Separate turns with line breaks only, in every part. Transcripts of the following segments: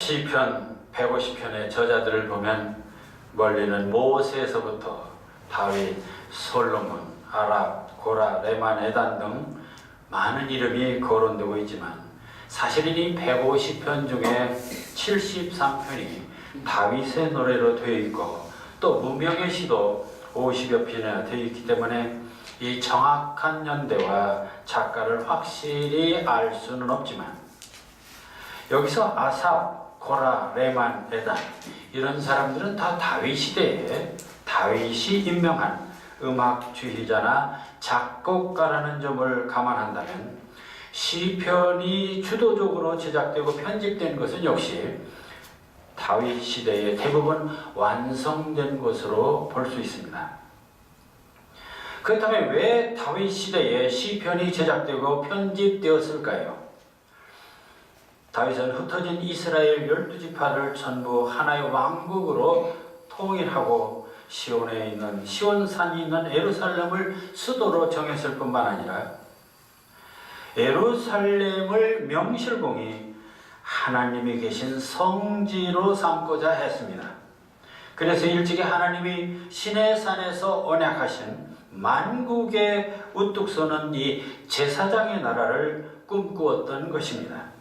시편 150편의 저자들을 보면 멀리는 모세에서부터 다윗, 솔로몬, 아랍, 고라, 레만, 에단 등 많은 이름이 거론되고 있지만 사실은 이 150편 중에 73편이 다윗의 노래로 되어 있고 또 무명의 시도 50여 편이나 되어 있기 때문에 이 정확한 연대와 작가를 확실히 알 수는 없지만 여기서 아삽, 고라, 레만, 에단 이런 사람들은 다 다윗 시대에 다윗이 임명한 음악 주휘자나 작곡가라는 점을 감안한다면 시편이 주도적으로 제작되고 편집된 것은 역시 다윗 시대에 대부분 완성된 것으로 볼 수 있습니다. 그렇다면 왜 다윗 시대에 시편이 제작되고 편집되었을까요? 다윗은 흩어진 이스라엘 12지파를 전부 하나의 왕국으로 통일하고 시온에 있는 시온산이 있는 예루살렘을 수도로 정했을 뿐만 아니라 예루살렘을 명실공히 하나님이 계신 성지로 삼고자 했습니다. 그래서 일찍이 하나님이 시내산에서 언약하신 만국의 우뚝 서는 이 제사장의 나라를 꿈꾸었던 것입니다.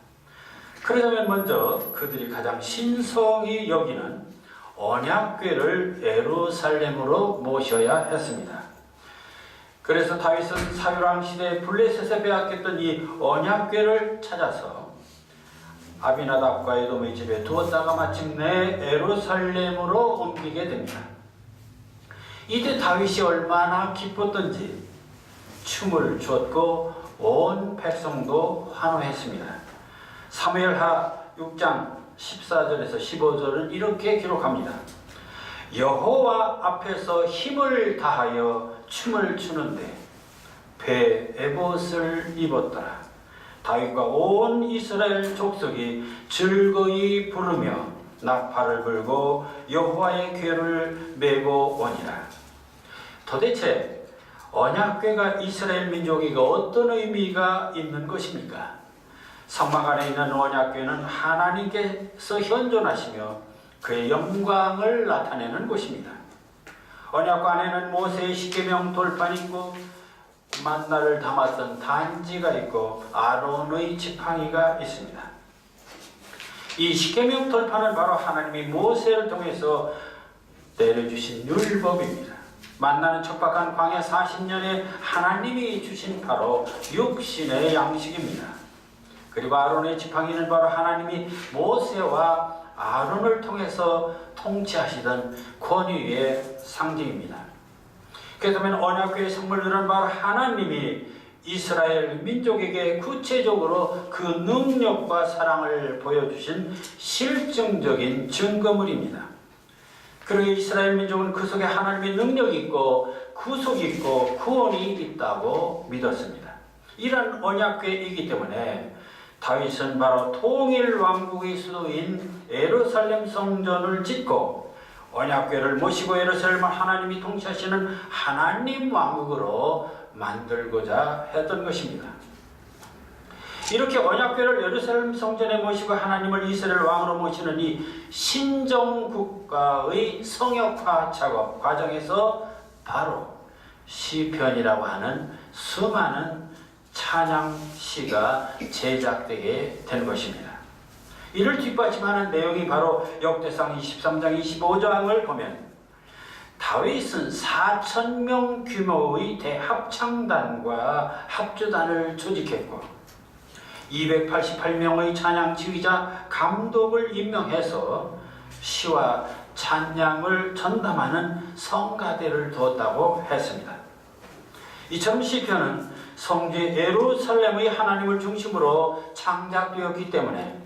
그러자면 먼저 그들이 가장 신성히 여기는 언약궤를 예루살렘으로 모셔야 했습니다. 그래서 다윗은 사울왕 시대에 블레셋에 빼앗겼던 이 언약궤를 찾아서 아비나답과 에돔의 집에 두었다가 마침내 예루살렘으로 옮기게 됩니다. 이때 다윗이 얼마나 기뻤던지 춤을 추었고 온 백성도 환호했습니다. 사무엘하 6장 14절에서 15절은 이렇게 기록합니다. 여호와 앞에서 힘을 다하여 춤을 추는데 배 에봇을 입었더라. 다윗과 온 이스라엘 족속이 즐거이 부르며 나팔을 불고 여호와의 궤를 메고 오니라. 도대체 언약궤가 이스라엘 민족에게 어떤 의미가 있는 것입니까? 성막 안에 있는 언약궤는 하나님께서 현존하시며 그의 영광을 나타내는 곳입니다. 언약궤 안에는 모세의 십계명 돌판이 있고 만나를 담았던 단지가 있고 아론의 지팡이가 있습니다. 이 십계명 돌판은 바로 하나님이 모세를 통해서 내려주신 율법입니다. 만나는 척박한 광야 40년에 하나님이 주신 바로 육신의 양식입니다. 그리고 아론의 지팡이는 바로 하나님이 모세와 아론을 통해서 통치하시던 권위의 상징입니다. 그렇다면 언약궤의 선물들은 바로 하나님이 이스라엘 민족에게 구체적으로 그 능력과 사랑을 보여주신 실증적인 증거물입니다. 그리고 이스라엘 민족은 그 속에 하나님의 능력이 있고 구속이 있고 구원이 있다고 믿었습니다. 이런 언약궤이기 때문에 다윗은 바로 통일 왕국의 수도인 예루살렘 성전을 짓고 언약궤를 모시고 예루살렘을 하나님이 통치하시는 하나님 왕국으로 만들고자 했던 것입니다. 이렇게 언약궤를 예루살렘 성전에 모시고 하나님을 이스라엘 왕으로 모시는 이 신정국가의 성역화 작업 과정에서 바로 시편이라고 하는 수많은 찬양시가 제작되게 된 것입니다. 이를 뒷받침하는 내용이 바로 역대상 23장 25장을 보면 다윗은 4,000명 규모의 대합창단과 합주단을 조직했고 288명의 찬양 지휘자 감독을 임명해서 시와 찬양을 전담하는 성가대를 두었다고 했습니다. 이처럼 시편은 성지 예루살렘의 하나님을 중심으로 창작되었기 때문에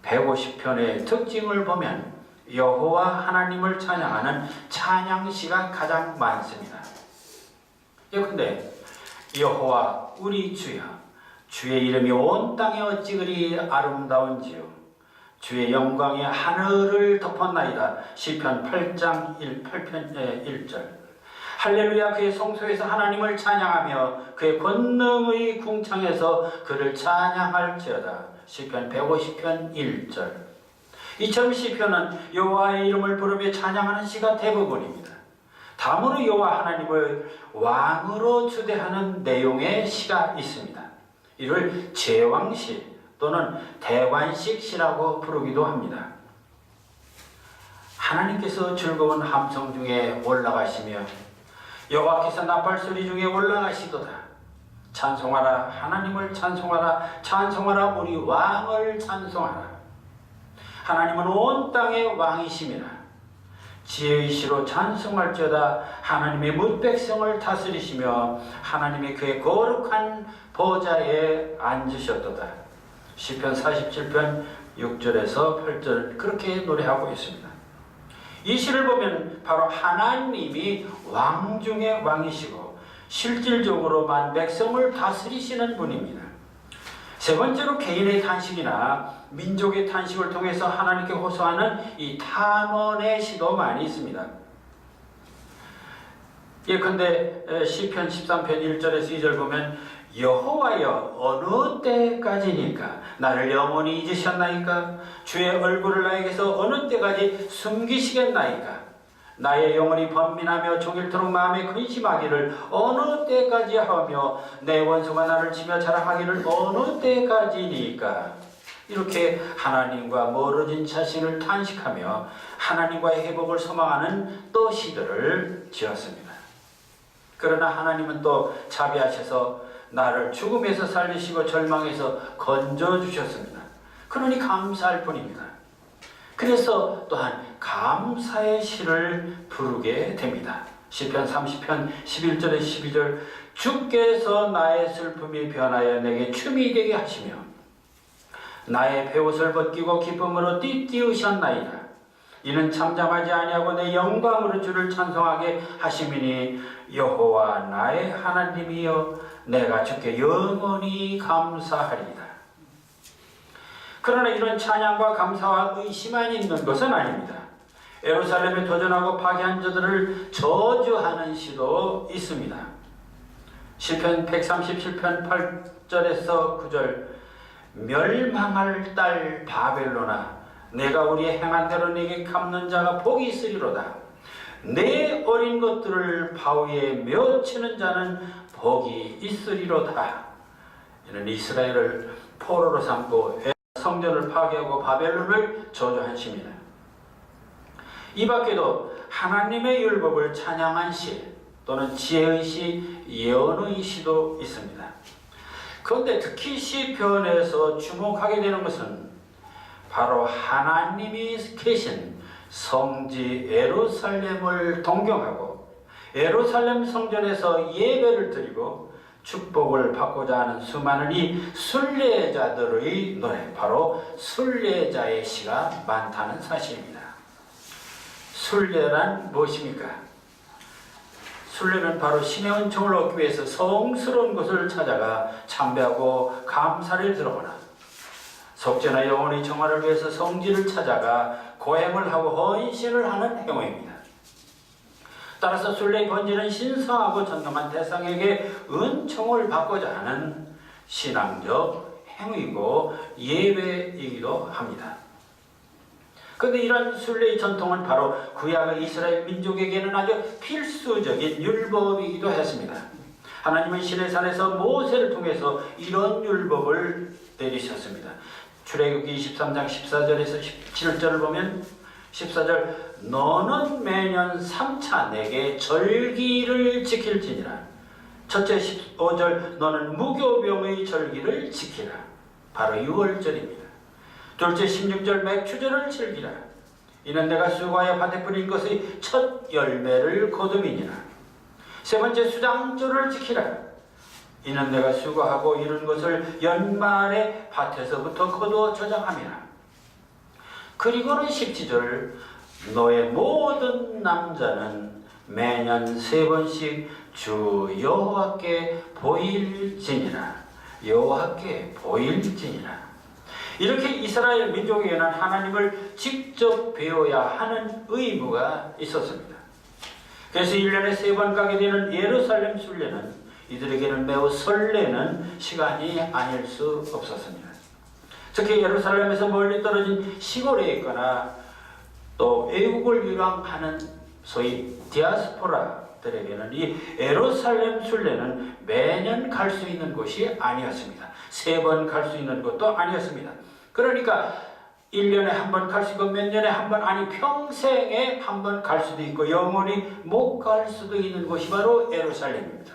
150편의 특징을 보면 여호와 하나님을 찬양하는 찬양시가 가장 많습니다. 예컨대 여호와 우리 주여 주의 이름이 온 땅에 어찌 그리 아름다운지요 주의 영광이 하늘을 덮었나이다. 시편 8장 8편 1절 할렐루야 그의 성소에서 하나님을 찬양하며 그의 권능의 궁창에서 그를 찬양할지어다. 시편 150편 1절 이처럼 시편은 여호와의 이름을 부르며 찬양하는 시가 대부분입니다. 다음으로 여호와 하나님을 왕으로 주대하는 내용의 시가 있습니다. 이를 제왕시 또는 대관식 시라고 부르기도 합니다. 하나님께서 즐거운 함성 중에 올라가시며 여호와께서 나팔 소리 중에 올라가시도다. 찬송하라, 하나님을 찬송하라, 찬송하라, 우리 왕을 찬송하라. 하나님은 온 땅의 왕이심이라. 지혜의 시로 찬송할지어다. 하나님의 뭇백성을 다스리시며 하나님의 그의 거룩한 보좌에 앉으셨도다. 시편 47편 6절에서 8절 그렇게 노래하고 있습니다. 이 시를 보면 바로 하나님이 왕 중의 왕이시고 실질적으로만 백성을 다스리시는 분입니다. 세 번째로 개인의 탄식이나 민족의 탄식을 통해서 하나님께 호소하는 이 탄원의 시도 많이 있습니다. 예컨대 시편 13편 1절에서 2절 보면 여호와여 어느 때까지니까 나를 영원히 잊으셨나이까? 주의 얼굴을 나에게서 어느 때까지 숨기시겠나이까? 나의 영혼이 번민하며 종일토록 마음에 근심하기를 어느 때까지 하며 내 원수가 나를 치며 자랑하기를 어느 때까지니까? 이렇게 하나님과 멀어진 자신을 탄식하며 하나님과의 회복을 소망하는 또 시들을 지었습니다. 그러나 하나님은 또 자비하셔서 나를 죽음에서 살리시고 절망에서 건져주셨습니다. 그러니 감사할 뿐입니다. 그래서 또한 감사의 시를 부르게 됩니다. 시편 30편 11절에 12절 주께서 나의 슬픔이 변하여 내게 춤이 되게 하시며 나의 베옷을 벗기고 기쁨으로 띠띠우셨나이다. 이는 잠잠하지 아니하고 내 영광으로 주를 찬송하게 하심이니 여호와 나의 하나님이여 내가 주께 영원히 감사하리이다. 그러나 이런 찬양과 감사와 의심만 있는 것은 아닙니다. 예루살렘에 도전하고 파괴한 자들을 저주하는 시도 있습니다. 시편 137편 8절에서 9절 멸망할 딸 바벨로나 내가 우리의 행한 대로 네게 갚는 자가 복이 있으리로다. 내 어린 것들을 바위에 메어치는 자는 복이 있으리로다. 이는 이스라엘을 포로로 삼고 성전을 파괴하고 바벨론을 저주하십니다. 이 밖에도 하나님의 율법을 찬양한 시 또는 지혜의 시, 예언의 시도 있습니다. 그런데 특히 시편에서 주목하게 되는 것은 바로 하나님이 계신 성지 예루살렘을 동경하고 예루살렘 성전에서 예배를 드리고 축복을 받고자 하는 수많은 이 순례자들의 노래, 바로 순례자의 시가 많다는 사실입니다. 순례란 무엇입니까? 순례는 바로 신의 은총을 얻기 위해서 성스러운 곳을 찾아가 참배하고 감사를 들어오나 속죄나 영혼의 정화를 위해서 성지를 찾아가 고행을 하고 헌신을 하는 행위입니다. 따라서 순례의 본질은 신성하고 전능한 대상에게 은총을 받고자 하는 신앙적 행위고 예배이기도 합니다. 그런데 이런 순례의 전통은 바로 구약의 이스라엘 민족에게는 아주 필수적인 율법이기도 했습니다. 하나님은 시내산에서 모세를 통해서 이런 율법을 내리셨습니다. 출애굽기 23장 14절에서 17절을 보면 14절 너는 매년 3차 내게 절기를 지킬지니라. 첫째 15절 너는 무교병의 절기를 지키라. 바로 6월절입니다. 둘째 16절 맥추절을 즐기라. 이는 내가 수고하여 밭에 뿌린 것의 첫 열매를 거둠이니라. 세 번째 수장절을 지키라. 이는 내가 수고하고 이룬 것을 연말에 밭에서부터 거두어 저장함이라. 그리고는 17절 너의 모든 남자는 매년 3번씩 주 여호와께 보일지니라. 여호와께 보일지니라. 이렇게 이스라엘 민족에게는 하나님을 직접 배워야 하는 의무가 있었습니다. 그래서 1년에 3번 가게 되는 예루살렘 순례는 이들에게는 매우 설레는 시간이 아닐 수 없었습니다. 특히 예루살렘에서 멀리 떨어진 시골에 있거나 또 외국을 유랑하는 소위 디아스포라들에게는 이 예루살렘 순례는 매년 갈 수 있는 곳이 아니었습니다. 3번 갈 수 있는 곳도 아니었습니다. 그러니까 1년에 한 번 갈 수 있고 몇 년에 한 번, 아니 평생에 한 번 갈 수도 있고 영원히 못 갈 수도 있는 곳이 바로 예루살렘입니다.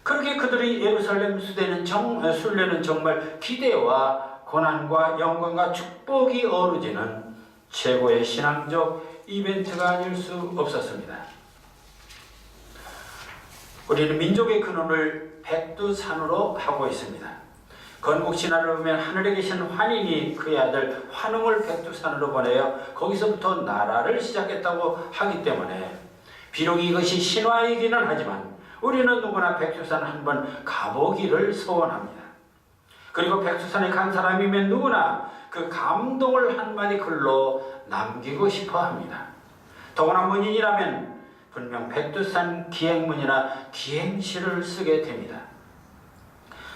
그렇게 그들이 예루살렘 순례는 정말 기대와 고난과 영광과 축복이 어우러지는 최고의 신앙적 이벤트가 아닐 수 없었습니다. 우리는 민족의 근원을 백두산으로 하고 있습니다. 건국신화를 보면 하늘에 계신 환인이 그의 아들 환웅을 백두산으로 보내어 거기서부터 나라를 시작했다고 하기 때문에 비록 이것이 신화이기는 하지만 우리는 누구나 백두산 한번 가보기를 소원합니다. 그리고 백두산에 간 사람이면 누구나 그 감동을 한마디 글로 남기고 싶어 합니다. 더구나 문인이라면 분명 백두산 기행문이나 기행시를 쓰게 됩니다.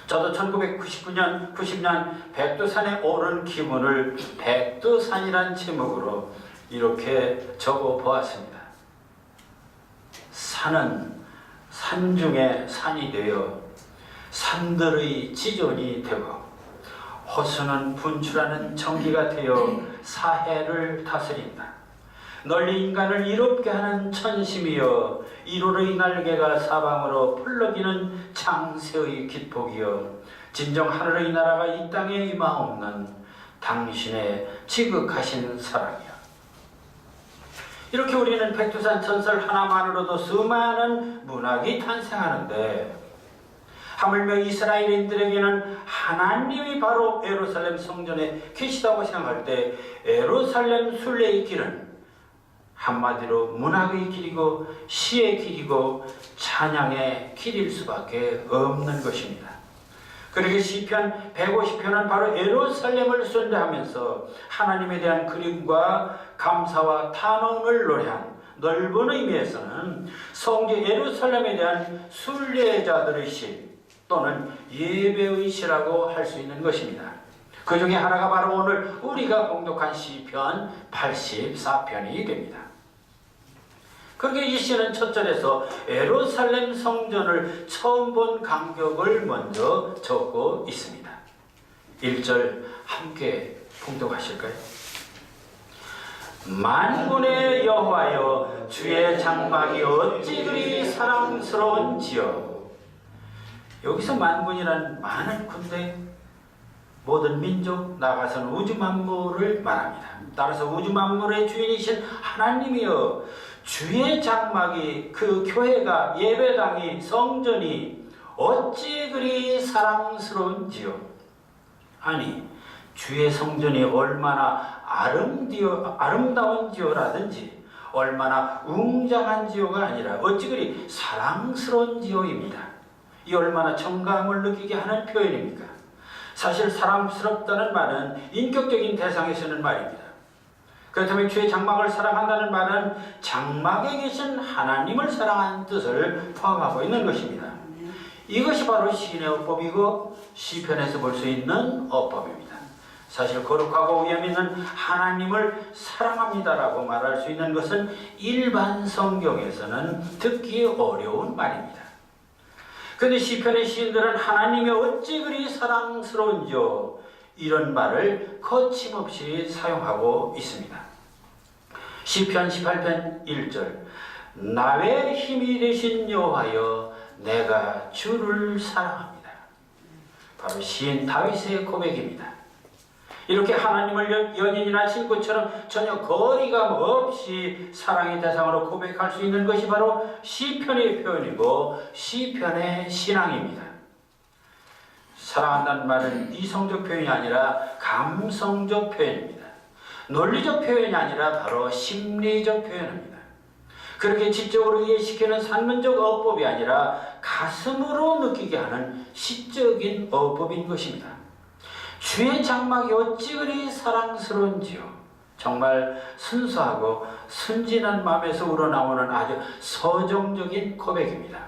저도 1999년, 90년 백두산에 오른 기분을 백두산이란 제목으로 이렇게 적어 보았습니다. 산은 산중에 산이 되어 산들의 지존이 되고 호수는 분출하는 전기가 되어 사해를 다스린다. 널리 인간을 이롭게 하는 천심이여 이로의 날개가 사방으로 펄럭이는 창세의 기폭이여 진정 하늘의 나라가 이 땅에 임하옵는 당신의 지극하신 사랑이여. 이렇게 우리는 백두산 전설 하나만으로도 수많은 문학이 탄생하는데 하물며 이스라엘인들에게는 하나님이 바로 예루살렘 성전에 계시다고 생각할 때 예루살렘 순례의 길은 한마디로 문학의 길이고 시의 길이고 찬양의 길일 수밖에 없는 것입니다. 그러게 시편 150편은 바로 예루살렘을 순례하면서 하나님에 대한 그림과 감사와 탄원을 노래한 넓은 의미에서는 성지 예루살렘에 대한 순례자들의 시 또는 예배의 시라고 할 수 있는 것입니다. 그 중에 하나가 바로 오늘 우리가 봉독한 시편 84편이 됩니다. 그렇게 이 시는 첫 절에서 예루살렘 성전을 처음 본 감격을 먼저 적고 있습니다. 1절 함께 봉독하실까요? 만군의 여호와여 주의 장막이 어찌 그리 사랑스러운지요. 여기서 만군이란 많은 군대, 모든 민족, 나아가서는 우주 만물을 말합니다. 따라서 우주 만물의 주인이신 하나님이여 주의 장막이, 그 교회가, 예배당이, 성전이 어찌 그리 사랑스러운지요. 아니 주의 성전이 얼마나 아름다운지요라든지 얼마나 웅장한지요가 아니라 어찌 그리 사랑스러운지요입니다. 이 얼마나 정감을 느끼게 하는 표현입니까? 사실 사랑스럽다는 말은 인격적인 대상에 쓰는 말입니다. 그렇다면 주의 장막을 사랑한다는 말은 장막에 계신 하나님을 사랑하는 뜻을 포함하고 있는 것입니다. 이것이 바로 시인의 어법이고 시편에서 볼 수 있는 어법입니다. 사실 거룩하고 위엄 있는 하나님을 사랑합니다라고 말할 수 있는 것은 일반 성경에서는 듣기 어려운 말입니다. 그런데 시편의 시인들은 하나님이 어찌 그리 사랑스러운지요 이런 말을 거침없이 사용하고 있습니다. 시편 18편 1절 나의 힘이 되신 여호와여 내가 주를 사랑합니다. 바로 시인 다윗의 고백입니다. 이렇게 하나님을 연인이나 친구처럼 전혀 거리감 없이 사랑의 대상으로 고백할 수 있는 것이 바로 시편의 표현이고 시편의 신앙입니다. 사랑한다는 말은 이성적 표현이 아니라 감성적 표현입니다. 논리적 표현이 아니라 바로 심리적 표현입니다. 그렇게 지적으로 이해시키는 산문적 어법이 아니라 가슴으로 느끼게 하는 시적인 어법인 것입니다. 주의 장막이 어찌 그리 사랑스러운지요. 정말 순수하고 순진한 마음에서 우러나오는 아주 서정적인 고백입니다.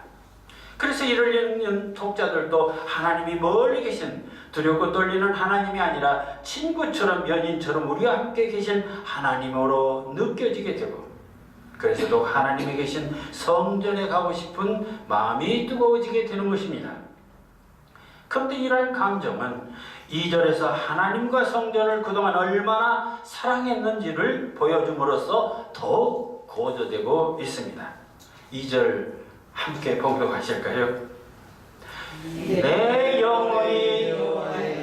그래서 이를 읽는 독자들도 하나님이 멀리 계신 두렵고 떨리는 하나님이 아니라 친구처럼 연인처럼 우리와 함께 계신 하나님으로 느껴지게 되고, 그래서 또 하나님이 계신 성전에 가고 싶은 마음이 뜨거워지게 되는 것입니다. 그런데 이러한 감정은 2절에서 하나님과 성전을 그동안 얼마나 사랑했는지를 보여줌으로써 더욱 고조되고 있습니다. 2절 함께 봉독하실까요? 내 영혼이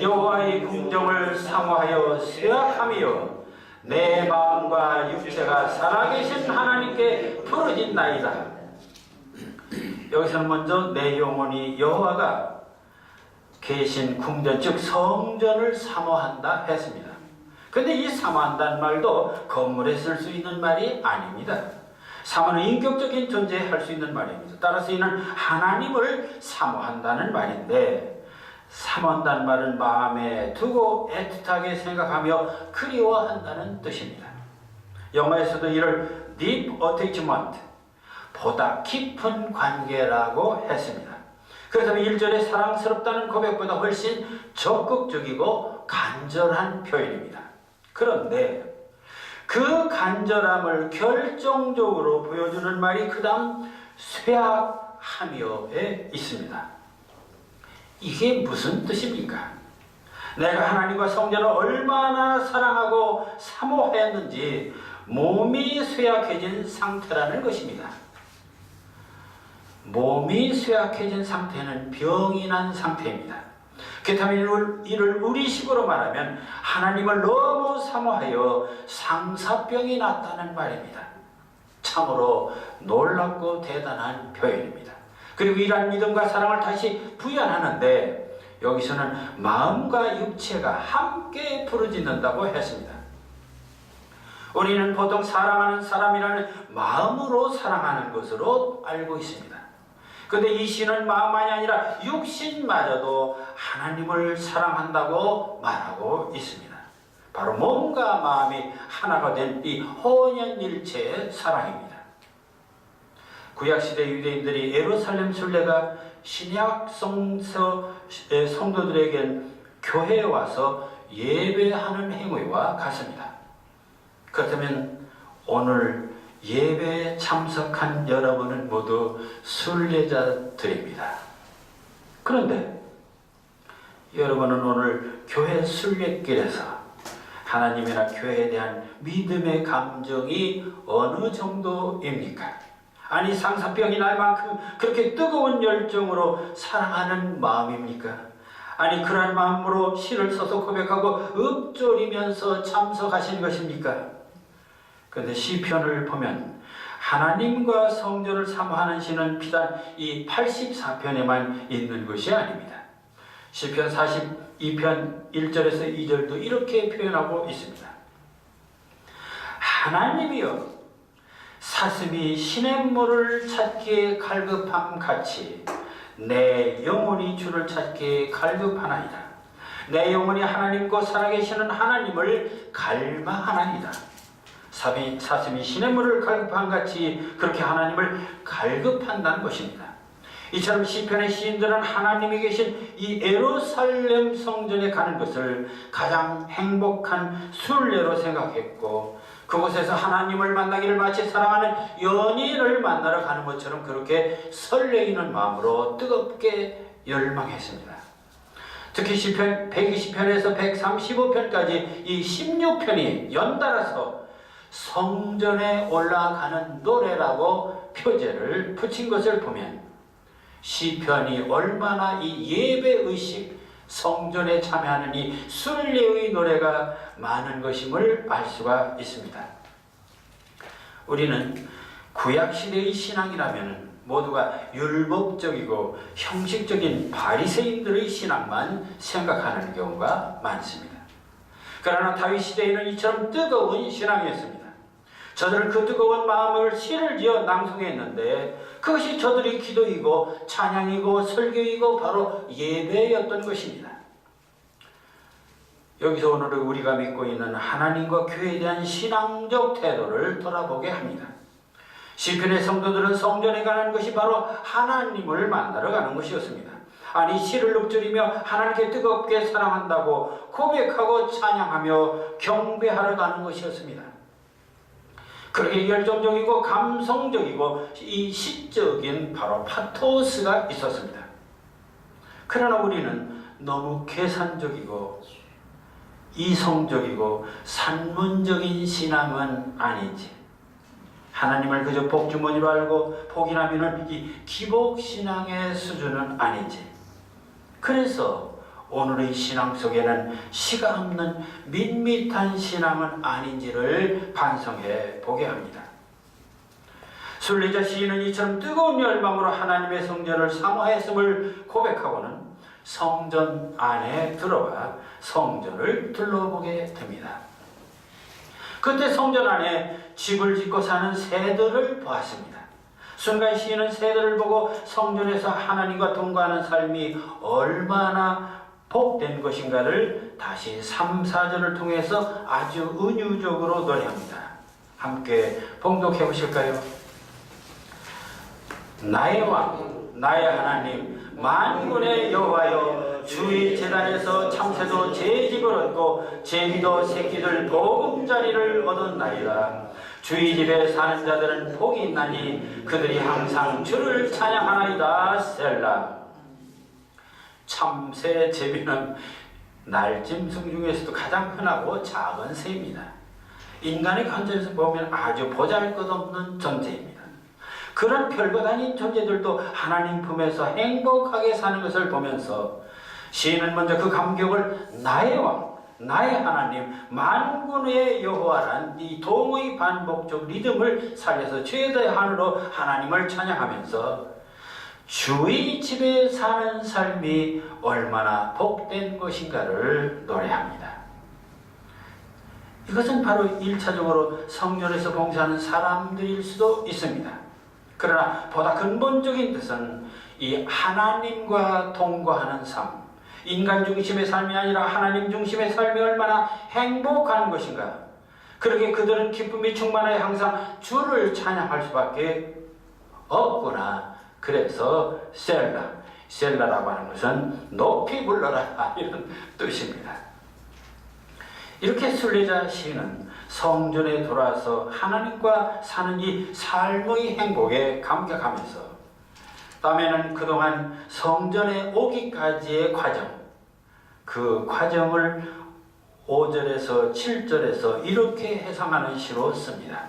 여호와의 궁정을 사모하여 쇠약하며 내 마음과 육체가 살아계신 하나님께 부르짖나이다. 여기서는 먼저 내 영혼이 여호와가 계신 궁전, 즉 성전을 사모한다 했습니다. 그런데 이 사모한다는 말도 건물에 쓸 수 있는 말이 아닙니다. 사모는 인격적인 존재에 할 수 있는 말입니다. 따라서 이는 하나님을 사모한다는 말인데, 사모한다는 말은 마음에 두고 애틋하게 생각하며 그리워한다는 뜻입니다. 영어에서도 이를 deep attachment, 보다 깊은 관계라고 했습니다. 그렇다면 1절의 사랑스럽다는 고백보다 훨씬 적극적이고 간절한 표현입니다. 그런데 그 간절함을 결정적으로 보여주는 말이 그 다음 쇠약하며에 있습니다. 이게 무슨 뜻입니까? 내가 하나님과 성전을 얼마나 사랑하고 사모하였는지 몸이 쇠약해진 상태라는 것입니다. 몸이 쇠약해진 상태는 병이 난 상태입니다. 그렇다면 이를 우리식으로 말하면 하나님을 너무 사모하여 상사병이 났다는 말입니다. 참으로 놀랍고 대단한 표현입니다. 그리고 이러한 믿음과 사랑을 다시 부연하는데 여기서는 마음과 육체가 함께 부르짖는다고 했습니다. 우리는 보통 사랑하는 사람이라는 마음으로 사랑하는 것으로 알고 있습니다. 그런데 이 시는 마음만이 아니라 육신마저도 하나님을 사랑한다고 말하고 있습니다. 바로 몸과 마음이 하나가 된 이 혼연일체의 사랑입니다. 구약시대 유대인들이 예루살렘 순례가 신약 성도들에겐 교회에 와서 예배하는 행위와 같습니다. 그렇다면 오늘 예배에 참석한 여러분은 모두 순례자들입니다. 그런데 여러분은 오늘 교회 순례길에서 하나님이나 교회에 대한 믿음의 감정이 어느 정도입니까? 아니 상사병이 날 만큼 그렇게 뜨거운 열정으로 사랑하는 마음입니까? 아니 그러한 마음으로 시를 써서 고백하고 읊조리면서 참석하신 것입니까? 그런데 시편을 보면 하나님과 성전을 사모하는 시는 비단 이 84편에만 있는 것이 아닙니다. 시편 42편 1절에서 2절도 이렇게 표현하고 있습니다. 하나님이여 사슴이 시냇물을 찾기에 갈급함 같이 내 영혼이 주를 찾기에 갈급하나이다. 내 영혼이 하나님과 살아계시는 하나님을 갈망하나이다. 사슴이 시냇물을 갈급한 같이 그렇게 하나님을 갈급한다는 것입니다. 이처럼 시편의 시인들은 하나님이 계신 이 예루살렘 성전에 가는 것을 가장 행복한 순례로 생각했고, 그곳에서 하나님을 만나기를 마치 사랑하는 연인을 만나러 가는 것처럼 그렇게 설레이는 마음으로 뜨겁게 열망했습니다. 특히 시편 120편에서 135편까지 이 16편이 연달아서 성전에 올라가는 노래라고 표제를 붙인 것을 보면 시편이 얼마나 이 예배의식, 성전에 참여하는 이 순례의 노래가 많은 것임을 알 수가 있습니다. 우리는 구약시대의 신앙이라면 모두가 율법적이고 형식적인 바리새인들의 신앙만 생각하는 경우가 많습니다. 그러나 다윗 시대에는 이처럼 뜨거운 신앙이었습니다. 저들은 그 뜨거운 마음을 시를 지어 낭송했는데 그것이 저들의 기도이고 찬양이고 설교이고 바로 예배였던 것입니다. 여기서 오늘 우리가 믿고 있는 하나님과 교회에 대한 신앙적 태도를 돌아보게 합니다. 시편의 성도들은 성전에 가는 것이 바로 하나님을 만나러 가는 것이었습니다. 아니 씨를 읊조리며 하나님께 뜨겁게 사랑한다고 고백하고 찬양하며 경배하러 가는 것이었습니다. 그렇게 열정적이고 감성적이고 이 시적인 바로 파토스가 있었습니다. 그러나 우리는 너무 계산적이고 이성적이고 산문적인 신앙은 아닌지, 하나님을 그저 복주머니로 알고 복이 나면은 이 기복신앙의 수준은 아닌지, 그래서 오늘의 신앙 속에는 시가 없는 밋밋한 신앙은 아닌지를 반성해 보게 합니다. 순례자 시인은 이처럼 뜨거운 열망으로 하나님의 성전을 사모했음을 고백하고는 성전 안에 들어가 성전을 둘러보게 됩니다. 그때 성전 안에 집을 짓고 사는 새들을 보았습니다. 순간 시인은 새들을 보고 성전에서 하나님과 동거하는 삶이 얼마나 복된 것인가를 다시 3, 4절을 통해서 아주 은유적으로 노래합니다. 함께 봉독해 보실까요? 나의 왕, 나의 하나님, 만군의 여호와여, 주의 제단에서 참새도 제 집을 얻고 제비도 새끼들 보금자리를 얻었나이다. 주의 집에 사는 자들은 복이 있나니 그들이 항상 주를 찬양하나이다. 셀라. 참새, 제비는 날짐승 중에서도 가장 흔하고 작은 새입니다. 인간의 관점에서 보면 아주 보잘것없는 존재입니다. 그런 별것 아닌 존재들도 하나님 품에서 행복하게 사는 것을 보면서 시인은 먼저 그 감격을 나의 왕, 나의 하나님, 만군의 여호와란 이 동의 반복적 리듬을 살려서 최대한으로 하나님을 찬양하면서 주의 집에 사는 삶이 얼마나 복된 것인가를 노래합니다. 이것은 바로 1차적으로 성전에서 봉사하는 사람들일 수도 있습니다. 그러나 보다 근본적인 뜻은 이 하나님과 동거하는 삶, 인간 중심의 삶이 아니라 하나님 중심의 삶이 얼마나 행복한 것인가. 그러게 그들은 기쁨이 충만해 항상 주를 찬양할 수밖에 없구나. 그래서 셀라라고 하는 것은 높이 불러라 이런 뜻입니다. 이렇게 순례자 시인은 성전에 돌아와서 하나님과 사는 이 삶의 행복에 감격하면서 다음에는 그동안 성전에 오기까지의 과정, 그 과정을 5절에서 7절에서 이렇게 해석하는 시로 씁니다.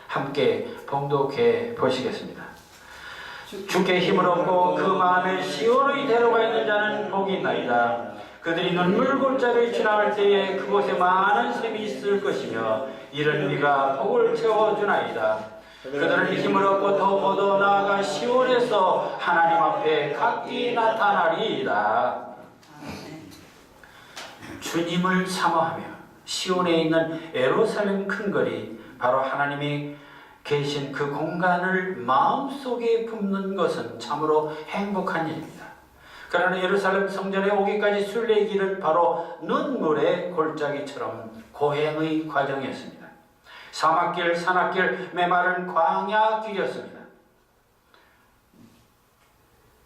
함께 봉독해 보시겠습니다. 주께 힘을 얻고 그 마음에 시온의 대로가 있는 자는 복이 있나이다. 그들이 눈물 골짜기를 지나갈 때에 그곳에 많은 샘이 있을 것이며 이런 이가 복을 채워주나이다. 그들은 힘을 얻고 더 나아가 시온에서 하나님 앞에 각기 나타나리이다. 주님을 사모하며 시온에 있는 예루살렘 큰거리, 바로 하나님이 계신 그 공간을 마음속에 품는 것은 참으로 행복한 일입니다. 그러나 예루살렘 성전에 오기까지 순례의 길은 바로 눈물의 골짜기처럼 고행의 과정이었습니다. 사막길, 산악길, 메마른 광야 길이었습니다.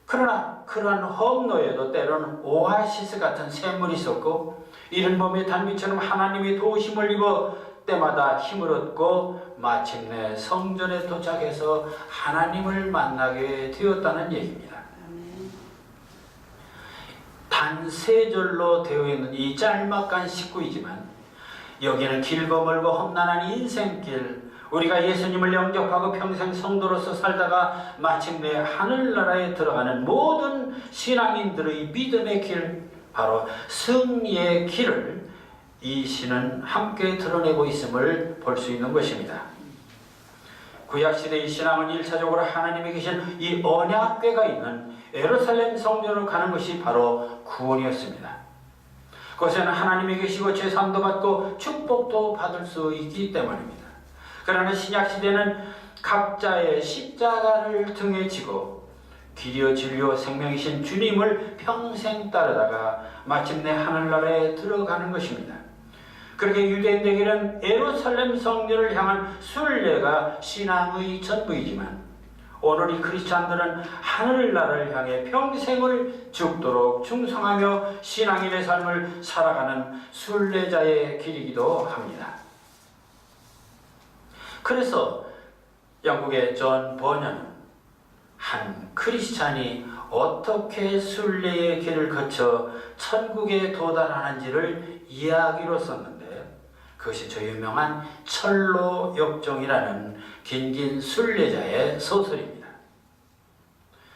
그러나 그러한 험로에도 때로는 오아시스 같은 샘물이 있었고 이른 봄의 단비처럼 하나님의 도우심을 입어 때마다 힘을 얻고 마침내 성전에 도착해서 하나님을 만나게 되었다는 얘기입니다. 단 3절로 되어 있는 이 짤막한 식구이지만 여기는 길고 멀고 험난한 인생길, 우리가 예수님을 영접하고 평생 성도로서 살다가 마침내 하늘나라에 들어가는 모든 신앙인들의 믿음의 길, 바로 승리의 길을 이 시는 함께 드러내고 있음을 볼 수 있는 것입니다. 구약시대의 신앙은 1차적으로 하나님이 계신 이 언약궤가 있는 예루살렘 성전으로 가는 것이 바로 구원이었습니다. 그곳에는 하나님이 계시고 제사도 받고 축복도 받을 수 있기 때문입니다. 그러나 신약시대는 각자의 십자가를 등에 지고 길이요 진리요 생명이신 주님을 평생 따르다가 마침내 하늘나라에 들어가는 것입니다. 그렇게 유대인들에게는 예루살렘 성전을 향한 순례가 신앙의 전부이지만 오늘 이 크리스찬들은 하늘나라를 향해 평생을 죽도록 충성하며 신앙인의 삶을 살아가는 순례자의 길이기도 합니다. 그래서 영국의 존 버녀는 한 크리스찬이 어떻게 순례의 길을 거쳐 천국에 도달하는지를 이야기로 썼는데, 그것이 저 유명한 철로역종이라는 긴긴 순례자의 소설입니다.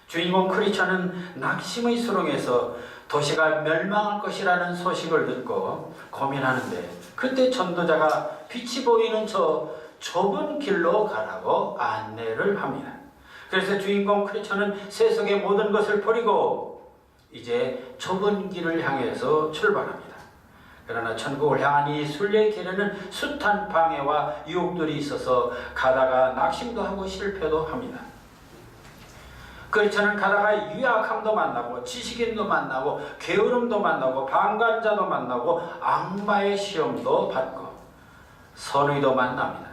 주인공 크리스찬은 낙심의 수렁에서 도시가 멸망할 것이라는 소식을 듣고 고민하는데, 그때 전도자가 빛이 보이는 저 좁은 길로 가라고 안내를 합니다. 그래서 주인공 크리스찬은 세속의 모든 것을 버리고 이제 좁은 길을 향해서 출발합니다. 그러나 천국을 향한 이 순례의 길에는 숱한 방해와 유혹들이 있어서 가다가 낙심도 하고 실패도 합니다. 크리스찬은 가다가 유약함도 만나고 지식인도 만나고 게으름도 만나고 방관자도 만나고 악마의 시험도 받고 선의도 만납니다.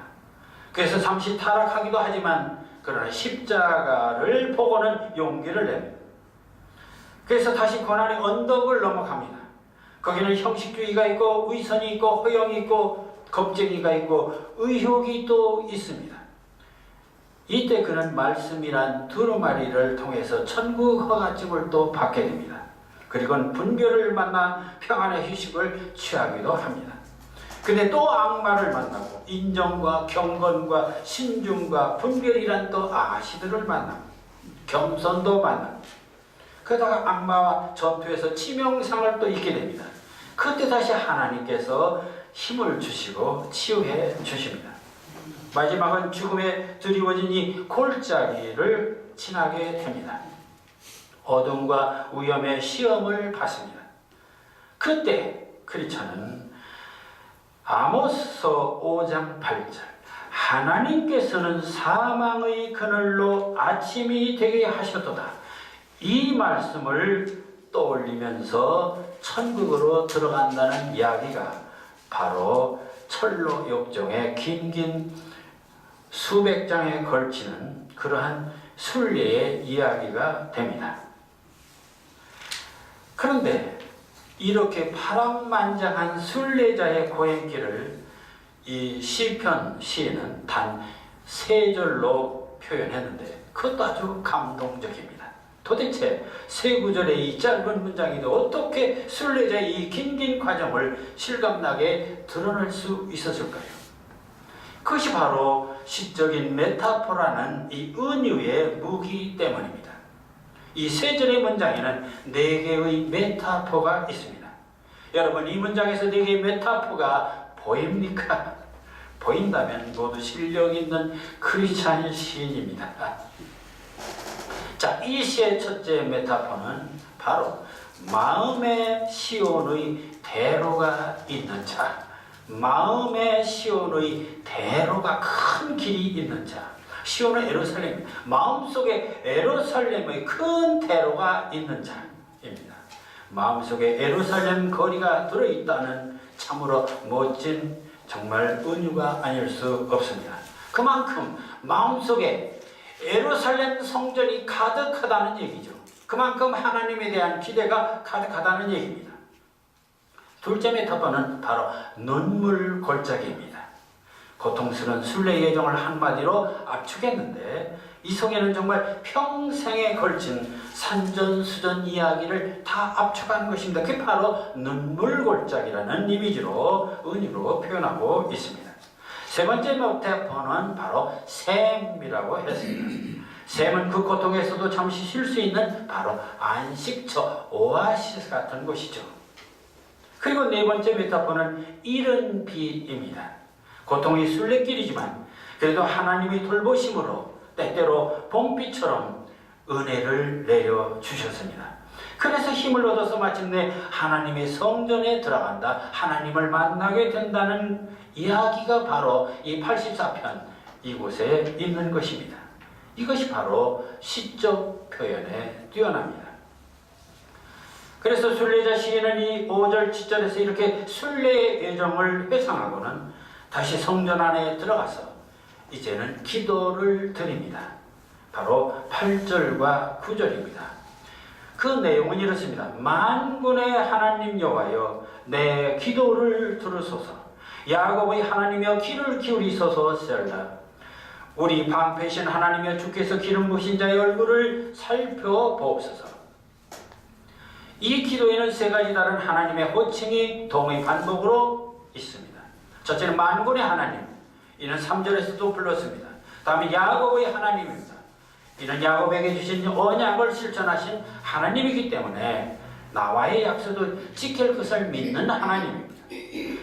그래서 잠시 타락하기도 하지만 그러나 십자가를 보고는 용기를 냅니다. 그래서 다시 고난의 언덕을 넘어갑니다. 거기는 형식주의가 있고 위선이 있고 허영이 있고 겁쟁이가 있고 의욕이 또 있습니다. 이때 그는 말씀이란 두루마리를 통해서 천국 허가증을 또 받게 됩니다. 그리고는 분별을 만나 평안의 휴식을 취하기도 합니다. 근데 또 악마를 만나고 인정과 경건과 신중과 분별이란 또 아가씨들을 만나고 겸손도 만나고, 그러다가 악마와 전투에서 치명상을 또 입게 됩니다. 그때 다시 하나님께서 힘을 주시고 치유해 주십니다. 마지막은 죽음에 드리워진 이 골짜기를 지나게 됩니다. 어둠과 위험의 시험을 받습니다. 그때 크리스찬은 아모스서 5장 8절 하나님께서는 사망의 그늘로 아침이 되게 하셨도다, 이 말씀을 떠올리면서 천국으로 들어간다는 이야기가 바로 철로역종의 긴긴 수백 장에 걸치는 그러한 순례의 이야기가 됩니다. 그런데 이렇게 파란만장한 순례자의 고행길을 이 시편 시인은 단 3절로 표현했는데 그것도 아주 감동적입니다. 도대체 3구절의 이 짧은 문장인데 어떻게 순례자의 이 긴긴 과정을 실감나게 드러낼 수 있었을까요? 그것이 바로 시적인 메타포라는 이 은유의 무기 때문입니다. 이 3절의 문장에는 4개의 메타포가 있습니다. 여러분, 이 문장에서 4개의 메타포가 보입니까? 보인다면 모두 실력 있는 크리스찬 시인입니다. 자, 이 시의 첫째 메타포는 바로 마음의 시온의 대로가 있는 자, 마음의 시온의 대로가 큰 길이 있는 자. 시온은 예루살렘, 마음속에 예루살렘의 큰 대로가 있는 자입니다. 마음속에 예루살렘 거리가 들어있다는 참으로 멋진 정말 은유가 아닐 수 없습니다. 그만큼 마음속에 예루살렘 성전이 가득하다는 얘기죠. 그만큼 하나님에 대한 기대가 가득하다는 얘기입니다. 둘째 메타포는 바로 눈물 골짜기입니다. 고통스러운 순례 예정을 한마디로 압축했는데 이 속에는 정말 평생에 걸친 산전수전 이야기를 다 압축한 것입니다. 그게 바로 눈물골짜기라는 이미지로 은유로 표현하고 있습니다. 세 번째 메타포는 바로 샘이라고 했습니다. 샘은 그 고통에서도 잠시 쉴 수 있는 바로 안식처, 오아시스 같은 곳이죠. 그리고 네 번째 메타포는 이른 비입니다. 고통이 순례길이지만 그래도 하나님의 돌보심으로 때때로 봄비처럼 은혜를 내려주셨습니다. 그래서 힘을 얻어서 마침내 하나님의 성전에 들어간다, 하나님을 만나게 된다는 이야기가 바로 이 84편 이곳에 있는 것입니다. 이것이 바로 시적 표현에 뛰어납니다. 그래서 순례자 시인은 이 5절 7절에서 이렇게 순례의 예정을 회상하고는 다시 성전 안에 들어가서 이제는 기도를 드립니다. 바로 8절과 9절입니다. 그 내용은 이렇습니다. 만군의 하나님 여호와여 내 기도를 들으소서. 야곱의 하나님여 귀를 기울이소서. 셀라. 우리 방패신 하나님여 주께서 기름 부으신 자의 얼굴을 살펴보옵소서. 이 기도에는 세 가지 다른 하나님의 호칭이 동의 반복으로 있습니다. 첫째는 만군의 하나님, 이는 3절에서도 불렀습니다. 다음에 야곱의 하나님입니다. 이는 야곱에게 주신 언약을 실천하신 하나님이기 때문에 나와의 약속을 지킬 것을 믿는 하나님입니다.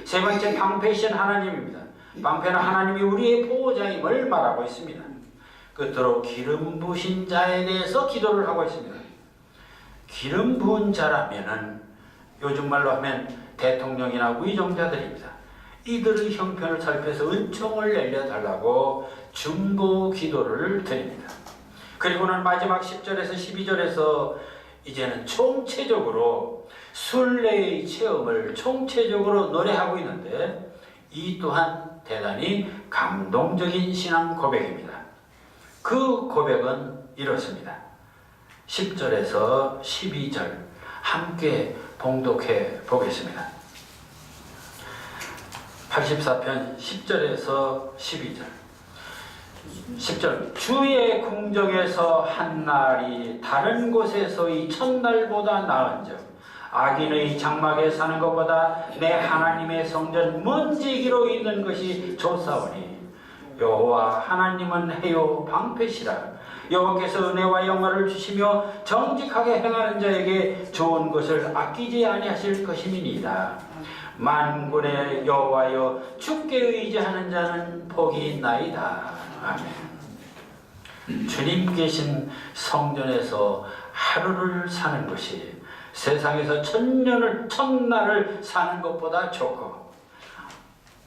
세 번째 방패이신 하나님입니다. 방패는 하나님이 우리의 보호자임을 말하고 있습니다. 끝으로 기름 부으신 자에 대해서 기도를 하고 있습니다. 기름 부은 자라면은 요즘 말로 하면 대통령이나 위정자들입니다. 이들의 형편을 살펴서 은총을 내려달라고 중보 기도를 드립니다. 그리고는 마지막 10절에서 12절에서 이제는 총체적으로 순례의 체험을 총체적으로 노래하고 있는데, 이 또한 대단히 감동적인 신앙 고백입니다. 그 고백은 이렇습니다. 10절에서 12절 함께 봉독해 보겠습니다. 84편 10절에서 12절. 10절. 주의 궁정에서 한 날이 다른 곳에서의 첫날보다 나은즉 악인의 장막에 사는 것보다 내 하나님의 성전 문지기로 있는 것이 좋사오니 여호와 하나님은 해요 방패시라. 여호와께서 은혜와 영광을 주시며 정직하게 행하는 자에게 좋은 것을 아끼지 아니하실 것임이니이다. 만군의 여호와여 주께 의지하는 자는 복이 있나이다. 아멘. 주님 계신 성전에서 하루를 사는 것이 세상에서 천날을 사는 것보다 좋고,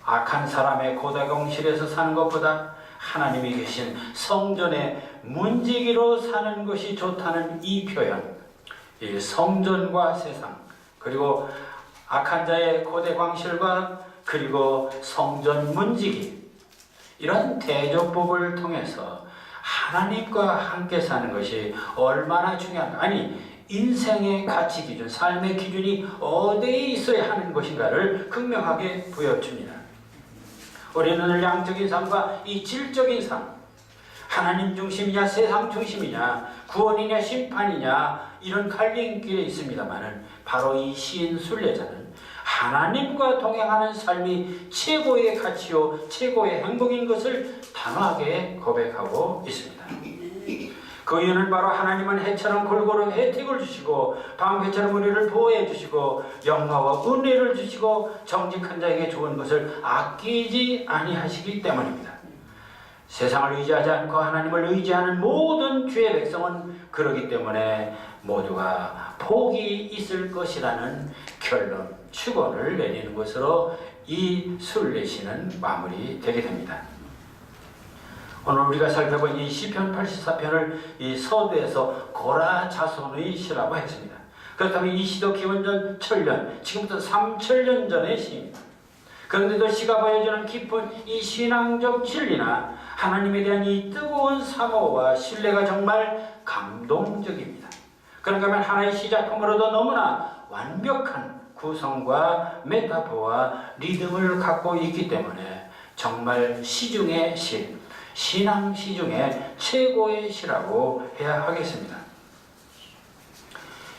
악한 사람의 고다공실에서 사는 것보다 하나님이 계신 성전의 문지기로 사는 것이 좋다는 이 표현, 이 성전과 세상, 그리고 악한 자의 고대광실과 그리고 성전 문지기, 이런 대조법을 통해서 하나님과 함께 사는 것이 얼마나 중요한가. 아니, 인생의 가치 기준, 삶의 기준이 어디에 있어야 하는 것인가를 극명하게 보여줍니다. 우리는 늘 양적인 삶과 이 질적인 삶, 하나님 중심이냐 세상 중심이냐, 구원이냐 심판이냐, 이런 갈림길에 있습니다마는 바로 이 시인 순례자는 하나님과 동행하는 삶이 최고의 가치요 최고의 행복인 것을 단호하게 고백하고 있습니다. 그 이유는 바로 하나님은 해처럼 골고루 혜택을 주시고 방패처럼 우리를 보호해 주시고 영화와 은혜를 주시고 정직한 자에게 좋은 것을 아끼지 아니하시기 때문입니다. 세상을 의지하지 않고 하나님을 의지하는 모든 주의 백성은 그러기 때문에 모두가 복이 있을 것이라는 결론, 축원을 내리는 것으로 이 순례시는 마무리되게 됩니다. 오늘 우리가 살펴본 이 시편 84편을 이 서두에서 고라 자손의 시라고 했습니다. 그렇다면 이 시도 기원전 1000년, 지금부터 3000년 전의 시입니다. 그런데도 시가 보여주는 깊은 이 신앙적 진리나 하나님에 대한 이 뜨거운 사모와 신뢰가 정말 감동적입니다. 그런가 하면 하나의 시작품으로도 너무나 완벽한 구성과 메타포와 리듬을 갖고 있기 때문에 정말 시 중의 시, 신앙시 중에 최고의 시라고 해야 하겠습니다.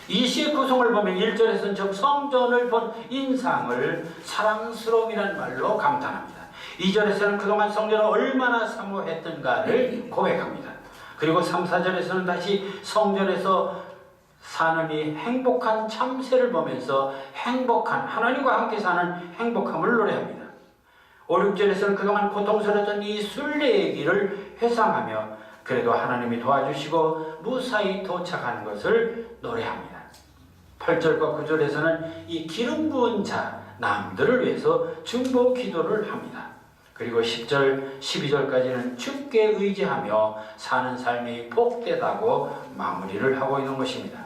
이 시의 구성을 보면 1절에서는 즉 성전을 본 인상을 사랑스러움이라는 말로 감탄합니다. 2절에서는 그동안 성전을 얼마나 사모했던가를 고백합니다. 그리고 3, 4절에서는 다시 성전에서 사는 이 행복한 참새를 보면서 행복한, 하나님과 함께 사는 행복함을 노래합니다. 5, 6절에서는 그동안 고통스러웠던 이 순례의 길을 회상하며 그래도 하나님이 도와주시고 무사히 도착하는 것을 노래합니다. 8절과 9절에서는 이 기름 부은 자, 남들을 위해서 중보 기도를 합니다. 그리고 10절, 12절까지는 주께 의지하며 사는 삶이 복되다고 마무리를 하고 있는 것입니다.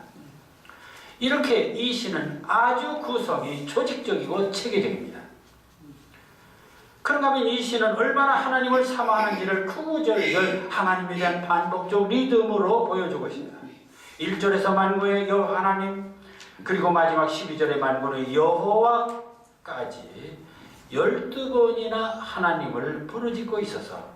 이렇게 이 시는 아주 구성이 조직적이고 체계적입니다. 그런가 하면 이 시는 얼마나 하나님을 사모하는지를 구구절절 하나님에 대한 반복적 리듬으로 보여주고 있습니다. 1절에서 만군의 여호와 하나님, 그리고 마지막 12절의 만군의 여호와까지 12번이나 하나님을 부르짖고 있어서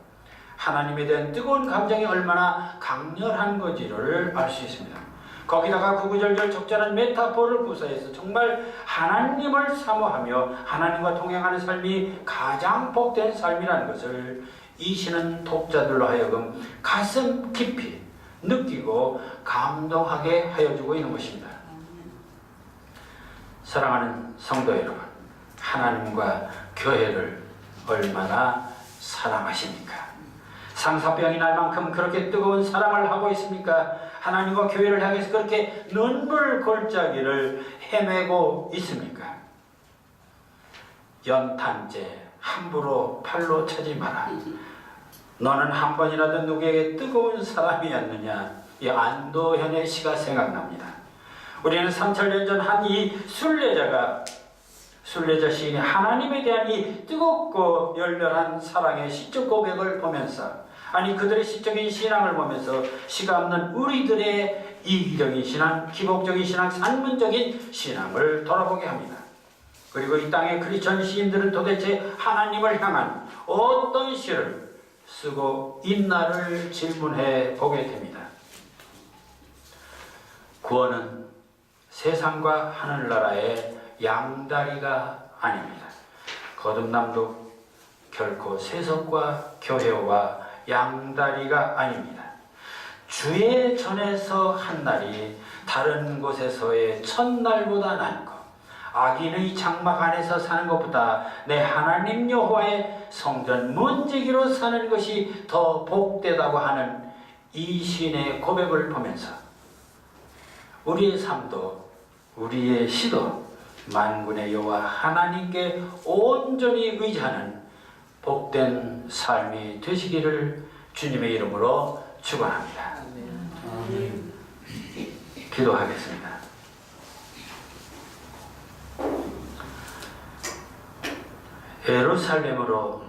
하나님에 대한 뜨거운 감정이 얼마나 강렬한 건지를 알 수 있습니다. 거기다가 구구절절 적절한 메타포를 구사해서 정말 하나님을 사모하며 하나님과 동행하는 삶이 가장 복된 삶이라는 것을 이 시는 독자들로 하여금 가슴 깊이 느끼고 감동하게 하여주고 있는 것입니다. 사랑하는 성도 여러분, 하나님과 교회를 얼마나 사랑하십니까? 상사병이 날 만큼 그렇게 뜨거운 사랑을 하고 있습니까? 하나님과 교회를 향해서 그렇게 눈물 골짜기를 헤매고 있습니까? 연탄재 함부로 팔로 차지 마라. 너는 한 번이라도 누구에게 뜨거운 사람이었느냐? 이 안도현의 시가 생각납니다. 우리는 3000년 전 한 이 순례자 시인이 하나님에 대한 이 뜨겁고 열렬한 사랑의 시적 고백을 보면서, 아니 그들의 시적인 신앙을 보면서 시가 없는 우리들의 이기적인 신앙, 기복적인 신앙, 산문적인 신앙을 돌아보게 합니다. 그리고 이 땅의 크리스천 시인들은 도대체 하나님을 향한 어떤 시를 쓰고 있나를 질문해 보게 됩니다. 구원은 세상과 하늘나라의 양다리가 아닙니다. 거듭남도 결코 세속과 교회와 양다리가 아닙니다. 주의 전에서 한 날이 다른 곳에서의 첫날보다 낫고, 악인의 장막 안에서 사는 것보다 내 하나님 여호와의 성전 문지기로 사는 것이 더 복되다고 하는 이 시인의 고백을 보면서 우리의 삶도 우리의 시도 만군의 여호와 하나님께 온전히 의지하는 복된 삶이 되시기를 주님의 이름으로 축원합니다. 기도하겠습니다. 예루살렘으로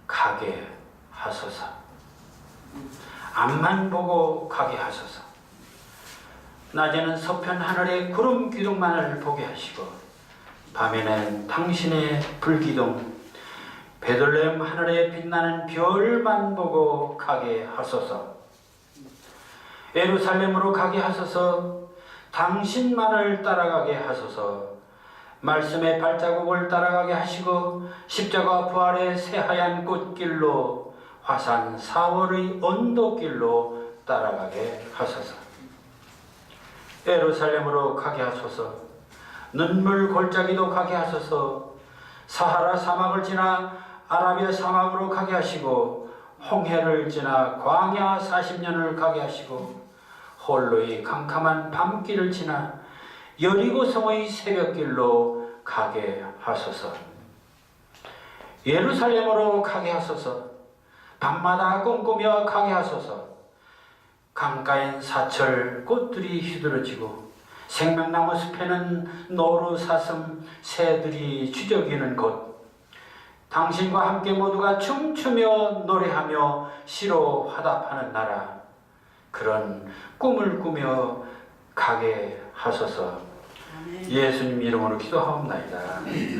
가게 하소서. 앞만 보고 가게 하소서. 낮에는 서편 하늘의 구름 기둥만을 보게 하시고, 밤에는 당신의 불기둥 베들레헴 하늘에 빛나는 별만 보고 가게 하소서. 예루살렘으로 가게 하소서. 당신만을 따라가게 하소서. 말씀의 발자국을 따라가게 하시고 십자가 부활의 새하얀 꽃길로, 화산 사월의 언덕길로 따라가게 하소서. 예루살렘으로 가게 하소서. 눈물 골짜기도 가게 하소서. 사하라 사막을 지나 아라비아 사막으로 가게 하시고, 홍해를 지나 광야 40년을 가게 하시고, 홀로의 캄캄한 밤길을 지나 여리고성의 새벽길로 가게 하소서. 예루살렘으로 가게 하소서. 밤마다 꿈꾸며 가게 하소서. 강가엔 사철 꽃들이 휘두러지고 생명나무 숲에는 노루사슴 새들이 주저기는 곳, 당신과 함께 모두가 춤추며 노래하며 시로 화답하는 나라, 그런 꿈을 꾸며 가게 하소서. 예수님 이름으로 기도하옵나이다. 아멘.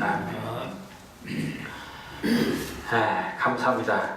감사합니다.